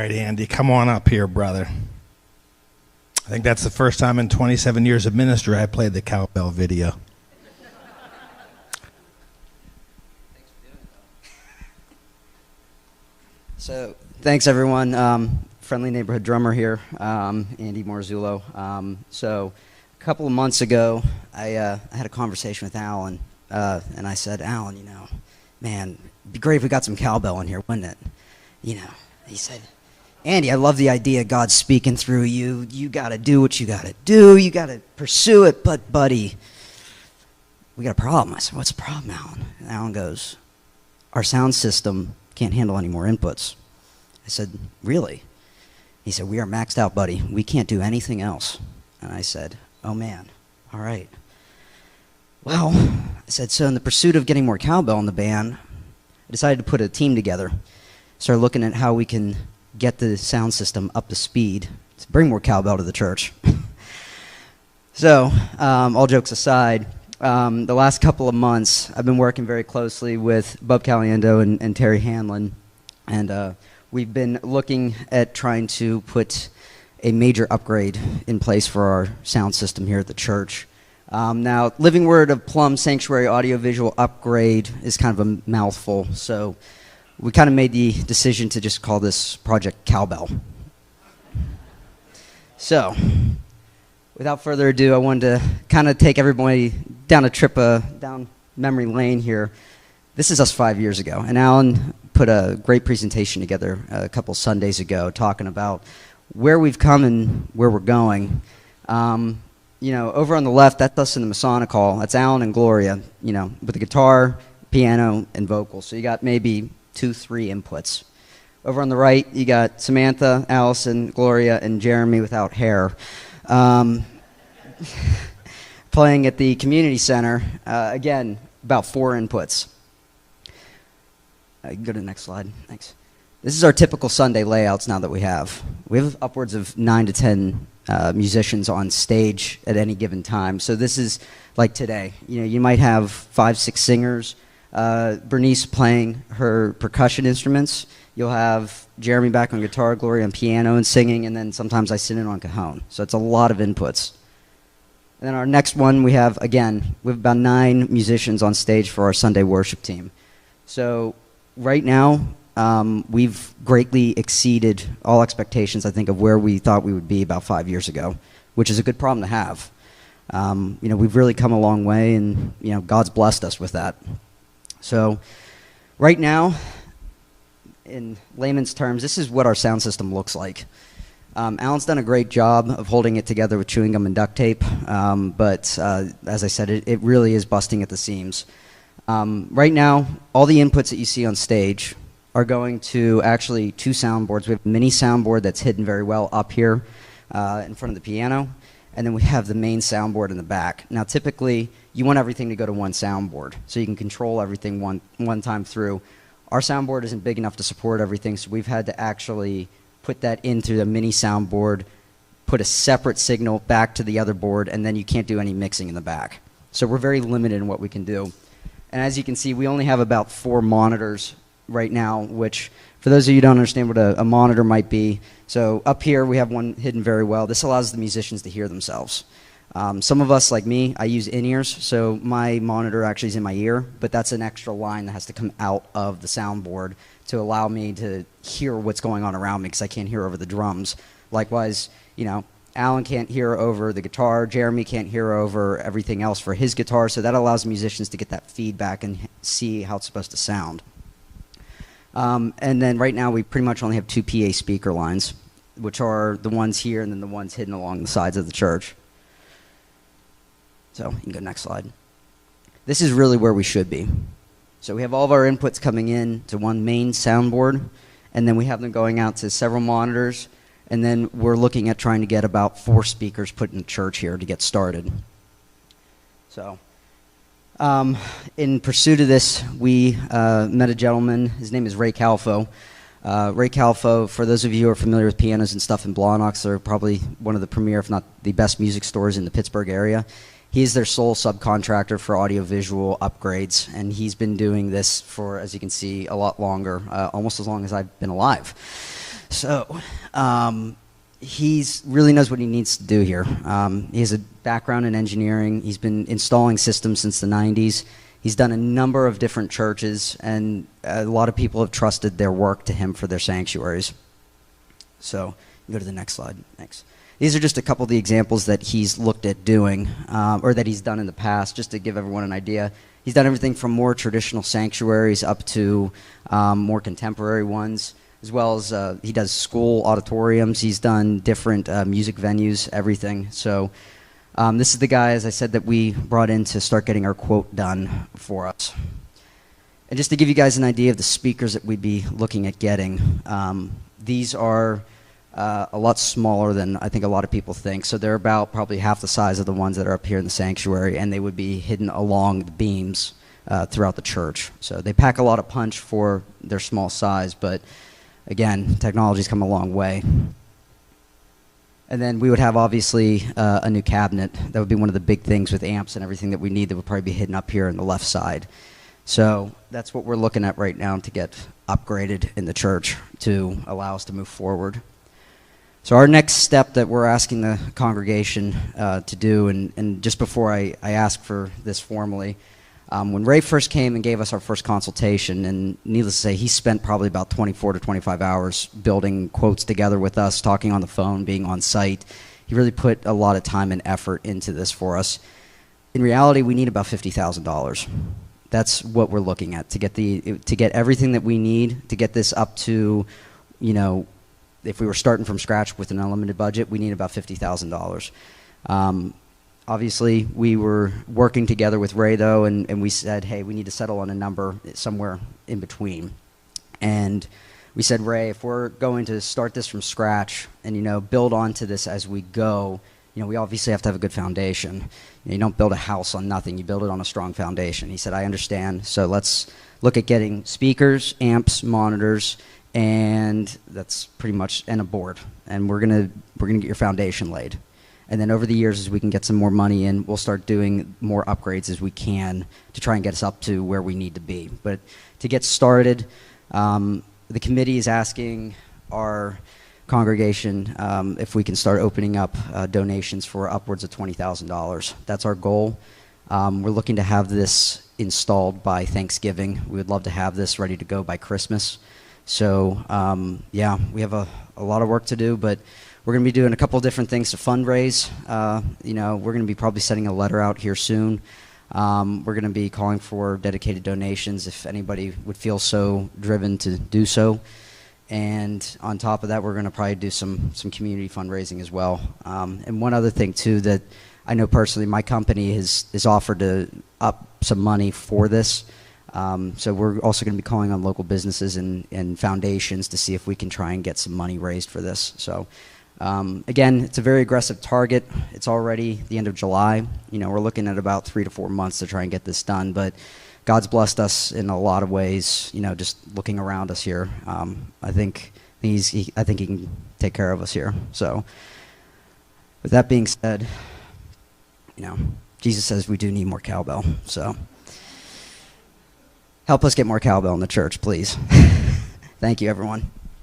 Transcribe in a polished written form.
right, Andy, come on up here, brother. I think that's the first time in 27 years of ministry I played the Cowbell video. So, thanks everyone. Friendly neighborhood drummer here, Andy Marzullo. So, a couple of months ago, I had a conversation with Alan, and I said, Alan, you know, man, it'd be great if we got some cowbell in here, wouldn't it? You know, he said, Andy, I love the idea God's speaking through you. You got to do what you got to do. You got to pursue it. But, buddy, we got a problem. I said, what's the problem, Alan? And Alan goes, our sound system can't handle any more inputs. I said, really? He said, we are maxed out, buddy. We can't do anything else. And I said, oh, man, all right. Well, I said, so in the pursuit of getting more cowbell in the band, I decided to put a team together. Started looking at how we can get the sound system up to speed to bring more cowbell to the church. So, all jokes aside, the last couple of months, I've been working very closely with Bub Caliendo and Terry Hanlon, and we've been looking at trying to put a major upgrade in place for our sound system here at the church. Now, Living Word of Plum Sanctuary Audiovisual Upgrade is kind of a mouthful, so we kind of made the decision to just call this project Cowbell. So, without further ado, I wanted to kind of take everybody down a trip down memory lane here. This is us 5 years ago, and Alan put a great presentation together a couple Sundays ago talking about where we've come and where we're going. You know, over on the left, that's us in the Masonic Hall. That's Alan and Gloria, you know, with the guitar, piano, and vocals. So you got maybe 2-3 inputs. Over on the right, you got Samantha, Allison, Gloria, and Jeremy without hair. Playing at the community center, again, about 4 inputs. You can go to the next slide. Thanks. This is our typical Sunday layouts now that we have. We have upwards of 9 to 10 musicians on stage at any given time. So this is like today. You know, you might have 5-6 singers. Bernice playing her percussion instruments. You'll have Jeremy back on guitar, Gloria on piano and singing, and then sometimes I sit in on cajon. So it's a lot of inputs. And then our next one, we have about 9 musicians on stage for our Sunday worship team. So right now, we've greatly exceeded all expectations, I think, of where we thought we would be about 5 years ago, which is a good problem to have. You know, we've really come a long way, and, you know, God's blessed us with that. So right now, in layman's terms, this is what our sound system looks like. Alan's done a great job of holding it together with chewing gum and duct tape, but as I said, it really is busting at the seams. Right now, all the inputs that you see on stage are going to actually 2 soundboards. We have a mini soundboard that's hidden very well up here in front of the piano, and then we have the main soundboard in the back. Now, typically, you want everything to go to one soundboard, so you can control everything one time through. Our soundboard isn't big enough to support everything, so we've had to actually put that into the mini soundboard, put a separate signal back to the other board, and then you can't do any mixing in the back. So we're very limited in what we can do. And as you can see, we only have about 4 monitors right now, which, for those of you who don't understand what a monitor might be, so up here we have one hidden very well. This allows the musicians to hear themselves. Some of us, like me, I use in-ears, so my monitor actually is in my ear, but that's an extra line that has to come out of the soundboard to allow me to hear what's going on around me, because I can't hear over the drums. Likewise, you know, Alan can't hear over the guitar, Jeremy can't hear over everything else for his guitar, so that allows musicians to get that feedback and see how it's supposed to sound. And then right now we pretty much only have 2 PA speaker lines, which are the ones here and then the ones hidden along the sides of the church. So you can go next slide. This is really where we should be. So we have all of our inputs coming in to one main soundboard, and then we have them going out to several monitors, and then we're looking at trying to get about 4 speakers put in the church here to get started. So in pursuit of this, we met a gentleman. His name is Ray Calfo. Ray Calfo, for those of you who are familiar with pianos and stuff in Blawnox, they're probably one of the premier, if not the best music stores in the Pittsburgh area. He's their sole subcontractor for audiovisual upgrades, and he's been doing this for, as you can see, a lot longer, almost as long as I've been alive. So, he's really knows what he needs to do here. He has a background in engineering. He's been installing systems since the 90s. He's done a number of different churches, and a lot of people have trusted their work to him for their sanctuaries. So, go to the next slide. Thanks. These are just a couple of the examples that he's looked at doing, or that he's done in the past, just to give everyone an idea. He's done everything from more traditional sanctuaries up to more contemporary ones, as well as he does school auditoriums. He's done different music venues, everything. So this is the guy, as I said, that we brought in to start getting our quote done for us. And just to give you guys an idea of the speakers that we'd be looking at getting, these are a lot smaller than I think a lot of people think. So they're about probably half the size of the ones that are up here in the sanctuary, and they would be hidden along the beams throughout the church. So they pack a lot of punch for their small size, but again, technology's come a long way. And then we would have, obviously, a new cabinet. That would be one of the big things with amps and everything that we need that would probably be hidden up here on the left side. So that's what we're looking at right now to get upgraded in the church to allow us to move forward. So our next step that we're asking the congregation to do, and just before I ask for this formally, when Ray first came and gave us our first consultation, and needless to say, he spent probably about 24 to 25 hours building quotes together with us, talking on the phone, being on site. He really put a lot of time and effort into this for us. In reality, we need about $50,000. That's what we're looking at to get everything that we need to get this up to, you know, if we were starting from scratch with an unlimited budget, we need about $50,000. Obviously, we were working together with Ray, though, and we said, hey, we need to settle on a number somewhere in between. And we said, Ray, if we're going to start this from scratch and, you know, build onto this as we go, you know, we obviously have to have a good foundation. You don't build a house on nothing. You build it on a strong foundation. He said, I understand. So let's look at getting speakers, amps, monitors, and that's pretty much, and a board. And we're gonna get your foundation laid. And then over the years, as we can get some more money in, we'll start doing more upgrades as we can to try and get us up to where we need to be. But to get started, the committee is asking our congregation if we can start opening up donations for upwards of $20,000. That's our goal. We're looking to have this installed by Thanksgiving. We would love to have this ready to go by Christmas. So, yeah, we have a lot of work to do, but we're going to be doing a couple of different things to fundraise. You know, we're going to be probably sending a letter out here soon. We're going to be calling for dedicated donations if anybody would feel so driven to do so. And on top of that, we're going to probably do some community fundraising as well. And one other thing, too, that I know personally, my company has offered to up some money for this. So we're also going to be calling on local businesses and foundations to see if we can try and get some money raised for this. So again, it's a very aggressive target. It's already the end of July. You know, we're looking at about 3 to 4 months to try and get this done. But God's blessed us in a lot of ways. You know, just looking around us here, I think he can take care of us here. So with that being said, you know, Jesus says we do need more cowbell. So help us get more cowbell in the church, please. Thank you, everyone.